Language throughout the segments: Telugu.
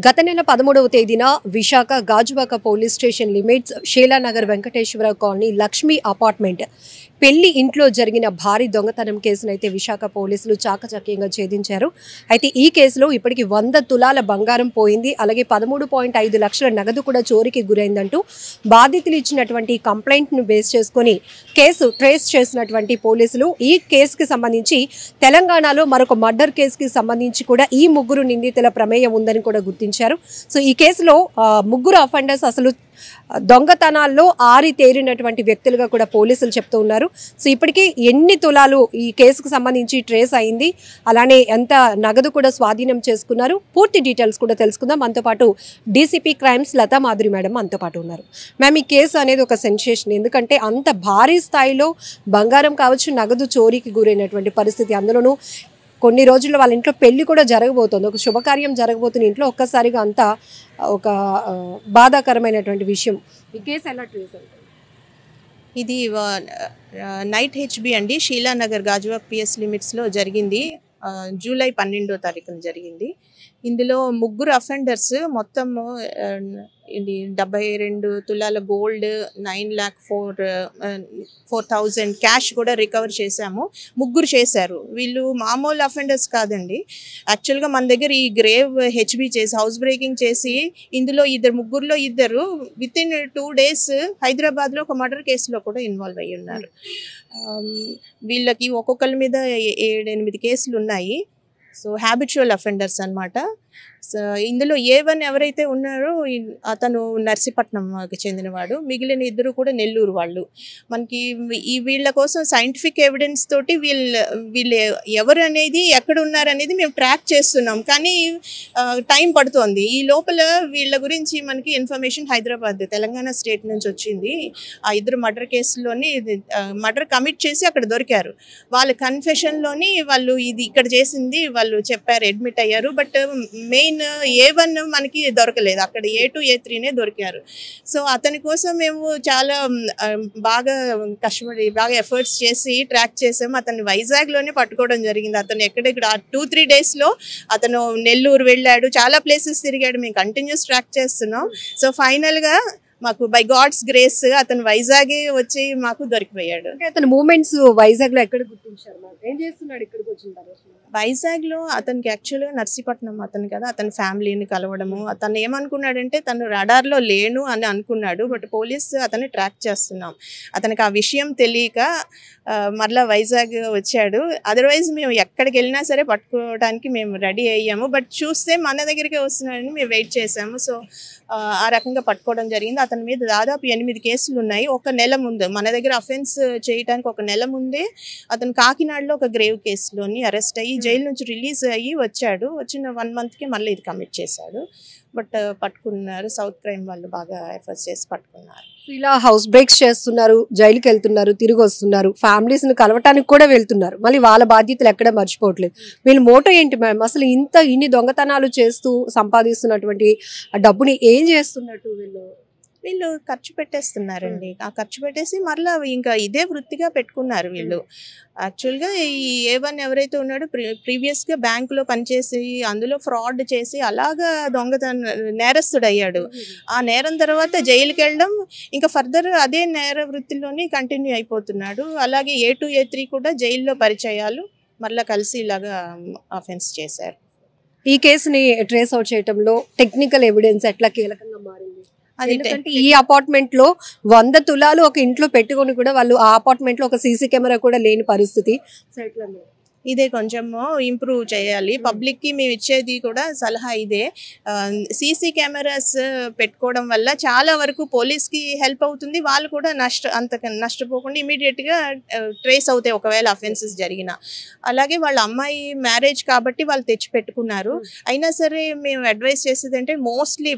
గత నెల 13వ తేదీన Visakha Gajuwaka police station limits Sheela Nagar Venkateswara colony Lakshmi apartment పెళ్లి ఇంట్లో జరిగిన భారీ దొంగతనం కేసునైతే విశాఖ పోలీసులు చాకచక్యంగా ఛేదించారు. అయితే ఈ కేసులో ఇప్పటికి 100 తులాల బంగారం పోయింది. అలాగే 13.5 లక్షల నగదు కూడా చోరీకి గురైందంటూ బాధితులు ఇచ్చినటువంటి కంప్లైంట్ను బేస్ చేసుకొని కేసు ట్రేస్ చేసినటువంటి పోలీసులు ఈ కేసుకి సంబంధించి తెలంగాణలో మరొక మర్డర్ కేసుకి సంబంధించి కూడా ఈ ముగ్గురు నిందితుల ప్రమేయం ఉందని కూడా గుర్తించారు. సో ఈ కేసులో ముగ్గురు అఫెండర్స్ అసలు దొంగతనాల్లో ఆరితేరినటువంటి వ్యక్తులుగా కూడా పోలీసులు చెప్తూ ఉన్నారు. సో ఇప్పటికీ ఎన్ని తులాలు ఈ కేసుకు సంబంధించి ట్రేస్ అయింది, అలానే ఎంత నగదు కూడా స్వాధీనం చేసుకున్నారు, పూర్తి డీటెయిల్స్ కూడా తెలుసుకుందాం. మనతో పాటు DCP crimes Latha Madhuri madam మనతో పాటు ఉన్నారు. మ్యామ్, ఈ కేసు అనేది ఒక సెన్సేషన్, ఎందుకంటే అంత భారీ స్థాయిలో బంగారం కావచ్చు నగదు చోరీకి గురైనటువంటి పరిస్థితి, అందులోనూ కొన్ని రోజుల్లో వాళ్ళ ఇంట్లో పెళ్లి కూడా జరగబోతోంది, ఒక శుభకార్యం జరగబోతున్న ఇంట్లో ఒక్కసారిగా అంతా ఒక బాధాకరమైనటువంటి విషయం. ఈ కేసు ఎలా ట్రేస్ అవుతుంది? ఇది నైట్ హెచ్బి అండి, షీలానగర్ గాజువాక్ పిఎస్ లిమిట్స్లో జరిగింది. జూలై 12వ తారీఖున జరిగింది. ఇందులో ముగ్గురు అఫెండర్స్ మొత్తం ఇది 72 తులాల గోల్డ్, 9,04,000 క్యాష్ కూడా రికవర్ చేశాము. ముగ్గురు చేశారు. వీళ్ళు మామూలు అఫెండర్స్ కాదండి. యాక్చువల్గా మన దగ్గర ఈ గ్రేవ్ హెచ్బి చేసి హౌస్ బ్రేకింగ్ చేసి ఇందులో ముగ్గురులో ఇద్దరు వితిన్ 2 days హైదరాబాద్లో ఒక మర్డర్ కేసులో కూడా ఇన్వాల్వ్ అయ్యి ఉన్నారు. వీళ్ళకి ఒక్కొక్కరి మీద 7-8 కేసులు ఉన్నాయి. సో హ్యాబిచువల్ అఫెండర్స్ అన్నమాట. సో ఇందులో A1 ఎవరైతే ఉన్నారో అతను నర్సీపట్నంకి చెందినవాడు, మిగిలిన ఇద్దరు కూడా నెల్లూరు వాళ్ళు. మనకి వీళ్ళ కోసం సైంటిఫిక్ ఎవిడెన్స్ తోటి వీళ్ళు ఎవరు అనేది ఎక్కడ ఉన్నారనేది మేము ట్రాక్ చేస్తున్నాం, కానీ టైం పడుతోంది. ఈ లోపల వీళ్ళ గురించి మనకి ఇన్ఫర్మేషన్ హైదరాబాద్ తెలంగాణ స్టేట్ నుంచి వచ్చింది. ఆ ఇద్దరు మర్డర్ కేసులోని మర్డర్ కమిట్ చేసి అక్కడ దొరికారు. వాళ్ళ కన్ఫెషన్లోని వాళ్ళు ఇది ఇక్కడ చేసింది వాళ్ళు చెప్పారు, అడ్మిట్ అయ్యారు. బట్ మెయిన్ A1 మనకి దొరకలేదు, అక్కడ A2 A3 దొరికారు. సో అతని కోసం మేము చాలా బాగా కష్టపడి బాగా ఎఫర్ట్స్ చేసి ట్రాక్ చేసాము. అతన్ని వైజాగ్లోనే పట్టుకోవడం జరిగింది. అతను ఎక్కడెక్కడ 2-3 daysలో అతను నెల్లూరు వెళ్ళాడు, చాలా ప్లేసెస్ తిరిగాడు. మేము కంటిన్యూస్ ట్రాక్ చేస్తున్నాం. సో ఫైనల్గా మాకు బై గాడ్స్ గ్రేస్ అతను వైజాగే వచ్చి మాకు దొరికిపోయాడు. అతని మూమెంట్స్ వైజాగ్లో ఎక్కడ గుర్తించారు? ఏం చేస్తున్నాడు ఇక్కడికి వచ్చిన తర్వాత? వైజాగ్లో అతనికి యాక్చువల్గా నర్సీపట్నం అతను కదా, అతని ఫ్యామిలీని కలవడము. అతను ఏమనుకున్నాడంటే తను రడార్లో లేను అని అనుకున్నాడు. బట్ పోలీస్ అతన్ని ట్రాక్ చేస్తున్నాం. అతనికి ఆ విషయం తెలియక మరలా వైజాగ్ వచ్చాడు. అదర్వైజ్ మేము ఎక్కడికి వెళ్ళినా సరే పట్టుకోవడానికి మేము రెడీ అయ్యాము. బట్ చూస్తే మన దగ్గరికి వస్తున్నాడని మేము వెయిట్ చేసాము. సో ఆ రకంగా పట్టుకోవడం జరిగింది. అతని మీద దాదాపు 8 కేసులు ఉన్నాయి. ఒక నెల ముందు మన దగ్గర అఫెన్స్ చేయడానికి ఒక నెల ముందే అతను కాకినాడలో ఒక గ్రేవ్ కేసులోని అరెస్ట్ అయ్యి జైలు నుంచి రిలీజ్ అయ్యి వచ్చాడు. వచ్చిన 1 monthకి మళ్ళీ ఇది కమిట్ చేశాడు. బట్ పట్టుకున్నారు. సౌత్ క్రైమ్ వాళ్ళు బాగా ఎఫర్ట్స్ చేసి పట్టుకున్నారు. ఇలా హౌస్ బ్రేక్స్ చేస్తున్నారు, జైలుకి వెళ్తున్నారు, తిరిగి వస్తున్నారు, ఫ్యామిలీస్ని కలవటానికి కూడా వెళ్తున్నారు, మళ్ళీ వాళ్ళ బాధ్యతలు ఎక్కడ మర్చిపోవట్లేదు. వీళ్ళ మోటో ఏంటి మ్యామ్? అసలు ఇన్ని దొంగతనాలు చేస్తూ సంపాదిస్తున్నటువంటి డబ్బుని ఏం చేస్తున్నట్టు వీళ్ళు ఖర్చు పెట్టేస్తున్నారండి. ఆ ఖర్చు పెట్టేసి మరలా ఇంకా ఇదే వృత్తిగా పెట్టుకున్నారు వీళ్ళు. యాక్చువల్గా ఈ A1 ఎవరైతే ఉన్నాడో ప్రీవియస్గా బ్యాంకులో పనిచేసి అందులో ఫ్రాడ్ చేసి అలాగా నేరస్తుడు అయ్యాడు. ఆ నేరం తర్వాత జైలుకి వెళ్ళడం, ఇంకా ఫర్దర్ అదే నేర వృత్తిలోని కంటిన్యూ అయిపోతున్నాడు. అలాగే A2 A3 కూడా జైల్లో పరిచయాలు మరలా కలిసి ఇలాగా అఫెన్స్ చేశారు. ఈ కేసుని ట్రేస్ అవుట్ చేయడంలో టెక్నికల్ ఎవిడెన్స్ ఎట్లా కీలకంగా మారింది? ఎందుకంటే ఈ అపార్ట్మెంట్ లో 100 తులాలు ఒక ఇంట్లో పెట్టుకొని కూడా వాళ్ళు ఆ అపార్ట్మెంట్ లో ఒక సీసీ కెమెరా కూడా లేని పరిస్థితి. ఇదే కొంచెము ఇంప్రూవ్ చేయాలి. పబ్లిక్కి మేము ఇచ్చేది కూడా సలహా ఇదే. సీసీ కెమెరాస్ పెట్టుకోవడం వల్ల చాలా వరకు పోలీస్కి హెల్ప్ అవుతుంది. వాళ్ళు కూడా నష్టపోకుండా ఇమీడియట్గా ట్రేస్ అవుతాయి ఒకవేళ అఫెన్సెస్ జరిగిన. అలాగే వాళ్ళ అమ్మాయి మ్యారేజ్ కాబట్టి వాళ్ళు తెచ్చి పెట్టుకున్నారు. అయినా సరే మేము అడ్వైస్ చేసేది అంటే మోస్ట్లీ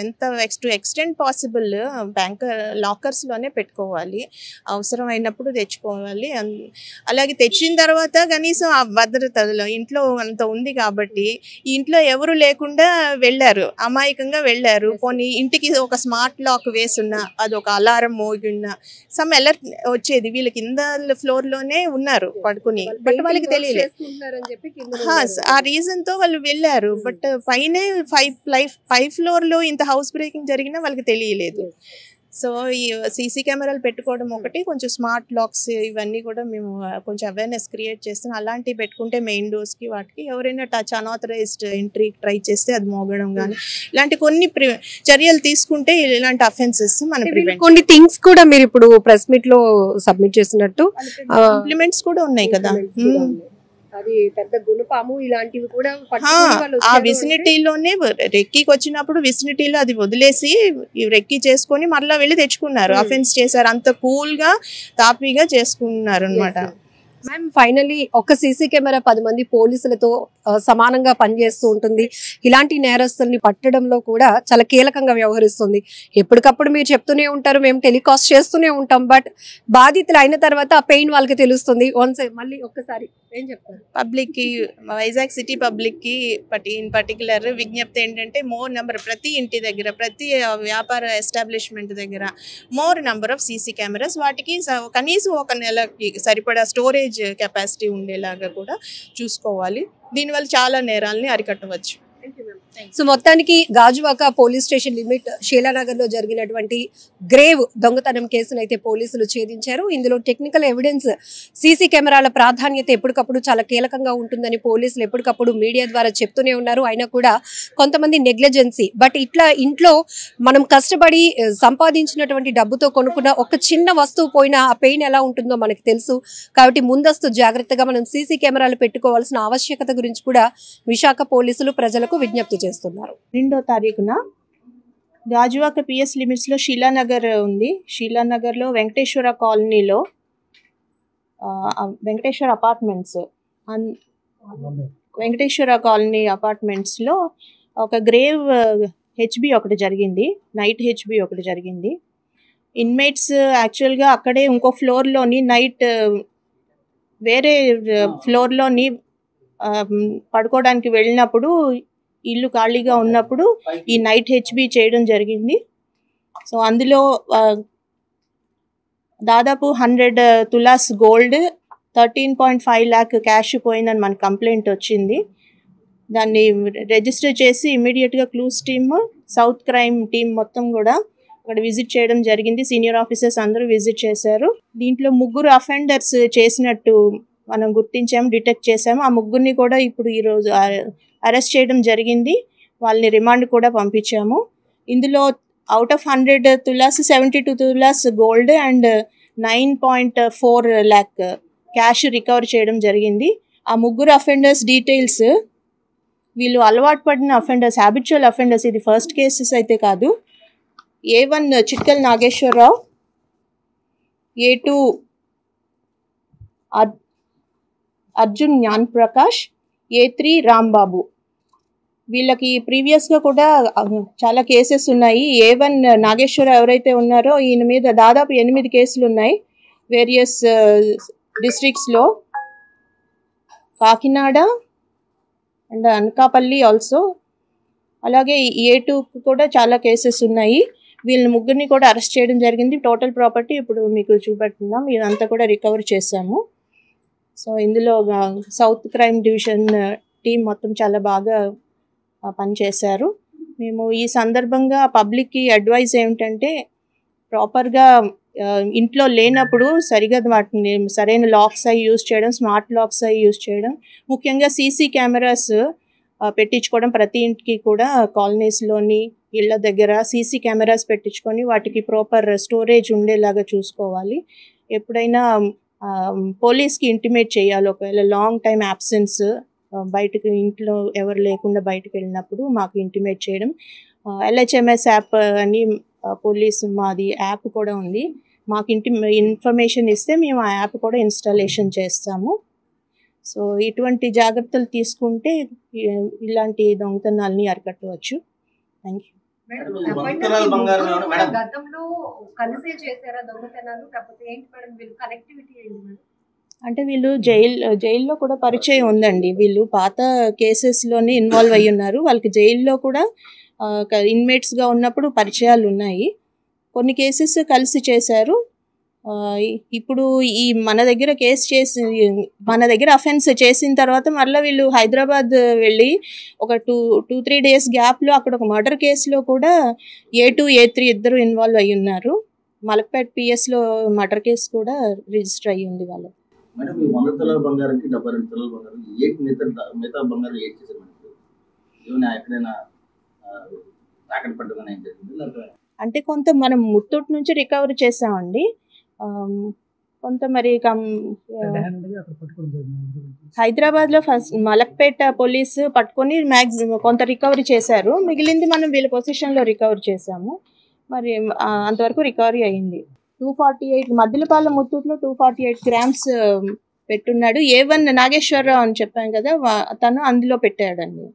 ఎంత టు ఎక్స్టెంట్ పాసిబుల్ బ్యాంక్ లాకర్స్లోనే పెట్టుకోవాలి, అవసరమైనప్పుడు తెచ్చుకోవాలి. అలాగే తెచ్చిన తర్వాత కనీసం ఆ భద్రతలో ఇంట్లో అంత ఉంది కాబట్టి ఇంట్లో ఎవరు లేకుండా వెళ్ళారు, అమాయకంగా వెళ్ళారు. పోనీ ఇంటికి ఒక స్మార్ట్ లాక్ వేసున్నా, అదొక అలారం మోగిన్నా సమ్ అలర్ట్ వచ్చేది. వీళ్ళ కింద ఫ్లోర్లోనే ఉన్నారు పడుకుని, బట్ వాళ్ళకి తెలియలేదు. ఆ రీజన్తో వాళ్ళు వెళ్ళారు, బట్ పైనే 5 ఫ్లోర్లో ఇంత హౌస్ బ్రేకింగ్ జరిగినా వాళ్ళకి తెలియలేదు. సో ఈ సీసీ కెమెరాలు పెట్టుకోవడం ఒకటి, కొంచెం స్మార్ట్ లాక్స్ ఇవన్నీ కూడా మేము కొంచెం అవేర్నెస్ క్రియేట్ చేస్తాం. అలాంటివి పెట్టుకుంటే మెయిన్ డోర్స్కి వాటికి ఎవరైనా టచ్ అన్ఆథరైజ్డ్ ఎంట్రీ ట్రై చేస్తే అది మోగడం కానీ ఇలాంటి కొన్ని చర్యలు తీసుకుంటే ఇలాంటి అఫెన్సెస్ మనం ప్రివెంట్. కొన్ని థింగ్స్ కూడా మీరు ఇప్పుడు ప్రెస్ మీట్ లో సబ్మిట్ చేసినట్టు ఇంప్లిమెంట్స్ కూడా ఉన్నాయి కదా, అది పెద్ద గుణపాము ఇలాంటివి కూడా ఆ విసినిటీలోనే రెక్కీకి వచ్చినప్పుడు విసినిటీలో అది వదిలేసి రెక్కీ చేసుకొని మరలా వెళ్ళి తెచ్చుకున్నారు. అఫెన్స్ చేశారు, అంత కూల్ గా తాపీగా చేసుకున్నారు అనమాట. మ్యామ్ ఫైనలీ ఒక సీసీ కెమెరా 10 మంది పోలీసులతో సమానంగా పనిచేస్తూ ఉంటుంది. ఇలాంటి నేరస్తుల్ని పట్టడంలో కూడా చాలా కీలకంగా వ్యవహరిస్తుంది. ఎప్పటికప్పుడు మీరు చెప్తూనే ఉంటారు, మేము టెలికాస్ట్ చేస్తూనే ఉంటాం, బట్ బాధితులు అయిన తర్వాత ఆ పెయిన్ వాళ్ళకి తెలుస్తుంది. మళ్ళీ ఒక్కసారి ఏం చెప్తారు పబ్లిక్ కి, వైజాగ్ సిటీ పబ్లిక్ కి ఇన్ పర్టికులర్ విజ్ఞప్తి ఏంటంటే, మోర్ నెంబర్ ప్రతి ఇంటి దగ్గర, ప్రతి వ్యాపార ఎస్టాబ్లిష్మెంట్ దగ్గర more number of CC cameras, వాటికి కనీసం ఒక నెలకి సరిపడా స్టోరేజ్ కెపాసిటీ ఉండేలాగా కూడా చూసుకోవాలి. దీనివల్ల చాలా నేరాలని అరికట్టవచ్చు. సో మొత్తానికి Gajuwaka police station limit Sheela Nagar లో జరిగినటువంటి గ్రేవ్ దొంగతనం కేసును అయితే పోలీసులు ఛేదించారు. ఇందులో టెక్నికల్ ఎవిడెన్స్, సీసీ కెమెరాల ప్రాధాన్యత ఎప్పటికప్పుడు చాలా కీలకంగా ఉంటుందని పోలీసులు ఎప్పటికప్పుడు మీడియా ద్వారా చెప్తూనే ఉన్నారు. అయినా కూడా కొంతమంది నెగ్లిజెన్సీ, బట్ ఇట్లా ఇంట్లో మనం కష్టపడి సంపాదించినటువంటి డబ్బుతో కొనుక్కున్న ఒక చిన్న వస్తువు పోయినా ఆ పెయిన్ ఎలా ఉంటుందో మనకు తెలుసు. కాబట్టి ముందస్తు జాగ్రత్తగా మనం సీసీ కెమెరాలు పెట్టుకోవాల్సిన ఆవశ్యకత గురించి కూడా విశాఖ పోలీసులు ప్రజలకు విజ్ఞప్తి చేస్తున్నారు. 2వ తారీఖున గాజువాక పిఎస్ లిమిట్స్లో షీలానగర్ ఉంది. షీలానగర్లో వెంకటేశ్వర కాలనీలో వెంకటేశ్వర అపార్ట్మెంట్స్, వెంకటేశ్వర కాలనీ అపార్ట్మెంట్స్లో ఒక గ్రేవ్ హెచ్బి ఒకటి జరిగింది, నైట్ హెచ్బి ఒకటి జరిగింది. ఇన్మేట్స్ యాక్చువల్గా అక్కడే ఇంకో ఫ్లోర్లోని నైట్ వేరే ఫ్లోర్లోని పడుకోవడానికి వెళ్ళినప్పుడు, ఇల్లు ఖాళీగా ఉన్నప్పుడు ఈ నైట్ హెచ్బి చేయడం జరిగింది. సో అందులో దాదాపు 100 తులాస్ గోల్డ్, 13.5 lakh క్యాష్ పోయిందని మనకు కంప్లైంట్ వచ్చింది. దాన్ని రిజిస్టర్ చేసి ఇమ్మీడియట్గా clues team, south crime team మొత్తం కూడా అక్కడ విజిట్ చేయడం జరిగింది. సీనియర్ ఆఫీసర్స్ అందరూ విజిట్ చేశారు. దీంట్లో 3 అఫెండర్స్ చేసినట్టు మనం గుర్తించాము, డిటెక్ట్ చేసాము. ఆ 3ని కూడా ఇప్పుడు ఈరోజు అరెస్ట్ చేయడం జరిగింది. వాళ్ళని రిమాండ్ కూడా పంపించాము. ఇందులో out of 100 tolas 72 tolas gold and 9.4 lakh cash recover చేయడం జరిగింది. ఆ 3 అఫెండర్స్ డీటెయిల్స్, వీళ్ళు అలవాటు పడిన అఫెండర్స్, హ్యాబిచువల్ అఫెండర్స్. ఇది ఫస్ట్ కేసెస్ అయితే కాదు. A1 చిట్కల్ Nageswararao, A2 Arjun Gyan Prakash, A3 Rambabu. వీళ్ళకి ప్రీవియస్గా కూడా చాలా కేసెస్ ఉన్నాయి. A1 నాగేశ్వర ఎవరైతే ఉన్నారో ఈయన మీద దాదాపు 8 కేసులు ఉన్నాయి వేరియస్ డిస్ట్రిక్ట్స్లో, కాకినాడ అండ్ అనకాపల్లి ఆల్సో. అలాగే A2 కూడా చాలా కేసెస్ ఉన్నాయి. వీళ్ళని 3ని కూడా అరెస్ట్ చేయడం జరిగింది. టోటల్ ప్రాపర్టీ ఇప్పుడు మీకు చూపెడుతున్నాం, ఇదంతా కూడా రికవర్ చేశాము. సో ఇందులో సౌత్ క్రైమ్ డివిజన్ టీం మొత్తం చాలా బాగా పనిచేశారు. మేము ఈ సందర్భంగా పబ్లిక్కి అడ్వైజ్ ఏమిటంటే, ప్రాపర్గా ఇంట్లో లేనప్పుడు సరిగా వాటిని సరైన లాక్స్ అవి యూజ్ చేయడం, స్మార్ట్ లాక్స్ అవి యూజ్ చేయడం, ముఖ్యంగా సీసీ కెమెరాస్ పెట్టించుకోవడం. ప్రతి ఇంటికి కూడా కాలనీస్లోని ఇళ్ళ దగ్గర సీసీ కెమెరాస్ పెట్టించుకొని వాటికి ప్రాపర్ స్టోరేజ్ ఉండేలాగా చూసుకోవాలి. ఎప్పుడైనా పోలీస్కి ఇంటిమేట్ చేయాలి. ఒకవేళ లాంగ్ టైం యాబ్సెన్స్, బయటకు ఇంట్లో ఎవరు లేకుండా బయటకు వెళ్ళినప్పుడు మాకు ఇంటిమేట్ చేయడం. LHMS యాప్ అని పోలీసు మాది యాప్ కూడా ఉంది. మాకు ఇన్ఫర్మేషన్ ఇస్తే మేము ఆ యాప్ కూడా ఇన్స్టాలేషన్ చేస్తాము. సో ఇటువంటి జాగ్రత్తలు తీసుకుంటే ఇలాంటి దొంగతనాలని అరికట్టవచ్చు. Thank you. గతంలో కలిసే చేశారా దొంగతనాలు, కాకపోతే ఏంటి మేడం వీళ్ళు కనెక్టివిటీ ఏంటి మేడం? అంటే వీళ్ళు జైల్లో కూడా పరిచయం ఉందండి. వీళ్ళు పాత కేసెస్లోనే ఇన్వాల్వ్ అయ్యి ఉన్నారు. వాళ్ళకి జైల్లో కూడా ఇన్మేట్స్గా ఉన్నప్పుడు పరిచయాలు ఉన్నాయి. కొన్ని కేసెస్ కలిసి చేశారు. ఇప్పుడు ఈ మన దగ్గర అఫెన్స్ చేసిన తర్వాత మళ్ళీ వీళ్ళు హైదరాబాద్ వెళ్ళి ఒక 2-3 డేస్ గ్యాప్లో అక్కడ ఒక మర్డర్ కేసులో కూడా A2, A3 ఇద్దరు ఇన్వాల్వ్ అయ్యి ఉన్నారు. మలక్పేట్ పిఎస్లో మర్డర్ కేసు కూడా రిజిస్టర్ అయ్యి ఉంది వాళ్ళకి. మేడం, ఈ 100 తులాల బంగారంకి 72 తులాల బంగారం మిగతా బంగారం ఏం చేశారు మనకి? ఏమైనా ఎక్కడైనా తాకట్టు పట్టుకుని ఏం జరిగింది? అంటే కొంత మనం ముత్తూట్ నుంచి రికవరీ చేసామండి. కొంత మరి హైదరాబాద్లో ఫస్ట్ మలక్పేట పోలీసు పట్టుకొని మ్యాక్సిమం కొంత రికవరీ చేశారు. మిగిలింది మనం వీళ్ళ పొజిషన్లో రికవరీ చేసాము. మరి అంతవరకు రికవరీ అయింది. 248 మద్దిలపాలెం ముత్తూట్లో 248 గ్రామ్స్ పెట్టున్నాడు. A1 నాగేశ్వరరావు అని చెప్పాను కదా, తను అందులో పెట్టాడండి.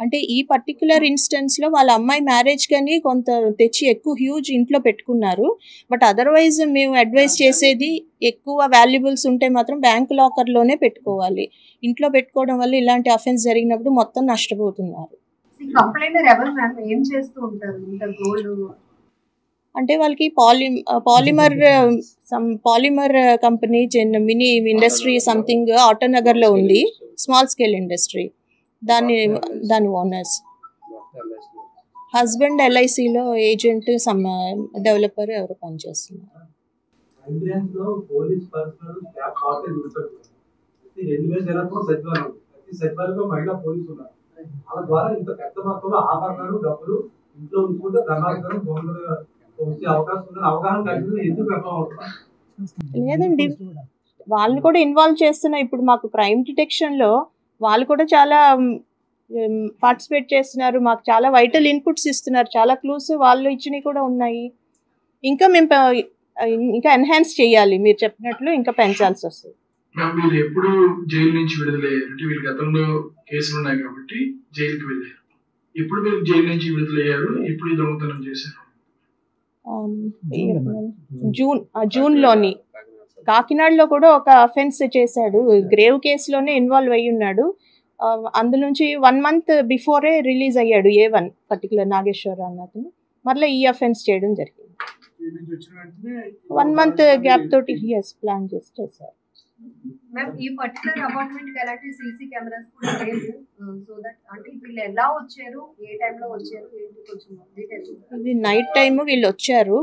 అంటే ఈ పర్టికులర్ ఇన్స్టెన్స్లో వాళ్ళ అమ్మాయి మ్యారేజ్ కని కొంత తెచ్చి ఎక్కువ హ్యూజ్ ఇంట్లో పెట్టుకున్నారు. బట్ అదర్వైజ్ మేము అడ్వైజ్ చేసేది ఎక్కువ వాల్యుబుల్స్ ఉంటే మాత్రం బ్యాంక్ లాకర్లోనే పెట్టుకోవాలి. ఇంట్లో పెట్టుకోవడం వల్ల ఇలాంటి అఫెన్స్ జరిగినప్పుడు మొత్తం నష్టపోతున్నారు. అంటే వాళ్ళకి polymer company mini industry something ఆటోనగర్లో ఉంది, స్మాల్ స్కేల్ ఇండస్ట్రీ. దాని ఓనర్స్ హస్బెండ్ LICలో ఏజెంట్, డెవలపర్ ఎవరు పనిచేస్తున్నారు. లేదండి, వాళ్ళని కూడా ఇన్వాల్వ్ చేస్తున్నాం. ఇప్పుడు మాకు క్రైమ్ డిటెక్షన్లో వాళ్ళు కూడా చాలా పార్టిసిపేట్ చేస్తున్నారు. మాకు చాలా వైటల్ ఇన్పుట్స్ ఇస్తున్నారు. చాలా క్లూస్ వాళ్ళు ఇచ్చినవి కూడా ఉన్నాయి. ఇంకా మేము ఇంకా ఎన్హాన్స్ చేయాలి, మీరు చెప్పినట్లు ఇంకా పెంచాల్సి వస్తుంది. మీరు ఎప్పుడు జైలు నుంచి విడుదలయ్యారు? అంటే వీళ్ళు గతంలో కేసులు ఉన్నాయి కాబట్టి జైలుకి వెళ్ళారు. ఎప్పుడు మీరు జైలు నుంచి విడుదలయ్యారు? ఎప్పుడు ఈ దొంగతనం చేశారు? జూన్లోని కాకినాడలో కూడా ఒక అఫెన్స్ చేశాడు. గ్రేవ్ కేసులోనే ఇన్వాల్వ్ అయ్యి ఉన్నాడు. అందులోంచి 1 month బిఫోరే రిలీజ్ అయ్యాడు A1 పర్టికులర్ నాగేశ్వరరావు అన్నతను. మళ్ళీ ఈ అఫెన్స్ చేయడం జరిగింది. 1 month గ్యాప్ తోటి ప్లాన్ చేశారు. ఈ పర్టికులర్ అపార్ట్మెంట్ కి ఎలాంటి సీసీ కెమెరాస్ కూడా లేవు. సో దట్ అంటే వీళ్ళు ఎలా వచ్చారు, ఏ టైంలో వచ్చారు, ఏంటి కొంచెం డీటెయిల్స్. ఇది నైట్ టైం వీళ్ళు వచ్చారు.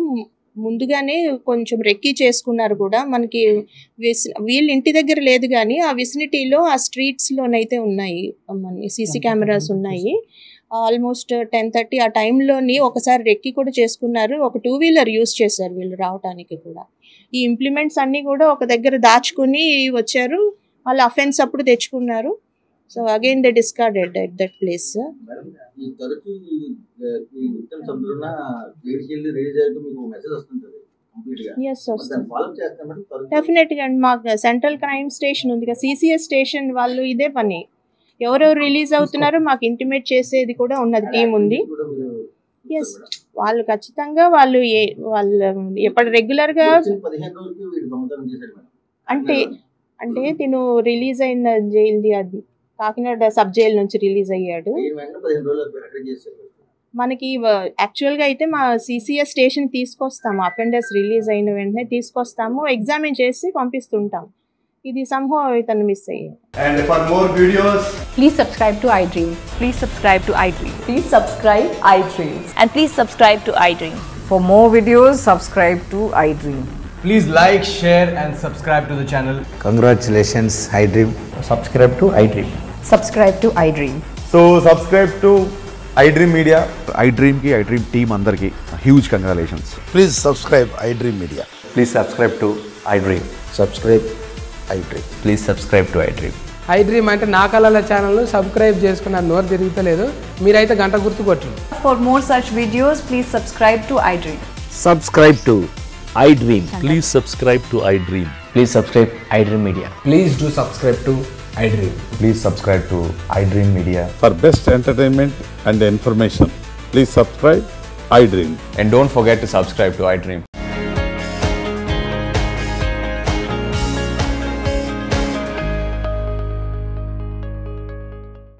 ముందుగానే కొంచెం రెక్కీ చేసుకున్నారు కూడా. మనకి వీళ్ళ ఇంటి దగ్గర లేదు కానీ ఆ విసినిటీలో ఆ స్ట్రీట్స్లోనైతే ఉన్నాయి సీసీ కెమెరాస్ ఉన్నాయి. ఆల్మోస్ట్ 10:30 ఆ టైంలోని ఒకసారి రెక్కీ కూడా చేసుకున్నారు. ఒక 2-wheeler యూజ్ చేశారు వీళ్ళు రావడానికి కూడా. ఈ ఇంప్లిమెంట్స్ అన్నీ కూడా ఒక దగ్గర దాచుకుని వచ్చారు. వాళ్ళు అఫెన్స్ అప్పుడు తెచ్చుకున్నారు. So again they discarded at that place. డెఫినెట్గా అండి, మాకు సెంట్రల్ క్రైమ్ స్టేషన్ ఉంది కదా, CCS స్టేషన్ వాళ్ళు ఇదే పని. ఎవరెవరు రిలీజ్ అవుతున్నారో మాకు ఇంటిమేట్ చేసేది కూడా ఉన్నది, టీం ఉంది. ఎస్, వాళ్ళు ఖచ్చితంగా వాళ్ళు ఎప్పుడు రెగ్యులర్గా అంటే తిను రిలీజ్ అయిన జైలుది అది కాకినాడ సబ్ జైలు నుంచి రిలీజ్ అయ్యాడు. మనకి యాక్చువల్గా అయితే మా CCS స్టేషన్ తీసుకొస్తాము. అఫెండర్స్ రిలీజ్ అయిన వెంటనే తీసుకొస్తాము, ఎగ్జామిన్ చేసి పంపిస్తుంటాం. ఇది సంభవం ఇతను మిస్ అయ్యాడు. And for more videos, please subscribe to iDream. Please subscribe to iDream. Please subscribe iDream. And please subscribe to iDream. For more videos, subscribe to iDream. please like, share and subscribe to the channel. Congratulations, iDream. Subscribe to iDream. Subscribe to iDream. So subscribe to iDream Media. iDream ki iDream team andarki huge congratulations. Please subscribe iDream Media. Please subscribe to iDream. Subscribe iDream. Please subscribe to iDream. iDream అంటే నా కళల ఛానల్ సబ్స్క్రైబ్ చేసుకున్న నోరు తిరుగుతలేదు, మీరైతే గంట గుర్తు కొట్టండి. For more such videos, please subscribe to iDream. Subscribe to iDream. Please subscribe to iDream. Please subscribe iDream Media. Please do subscribe to iDream. Please subscribe to iDream Media. For best entertainment and information, please subscribe iDream. And don't forget to subscribe to iDream.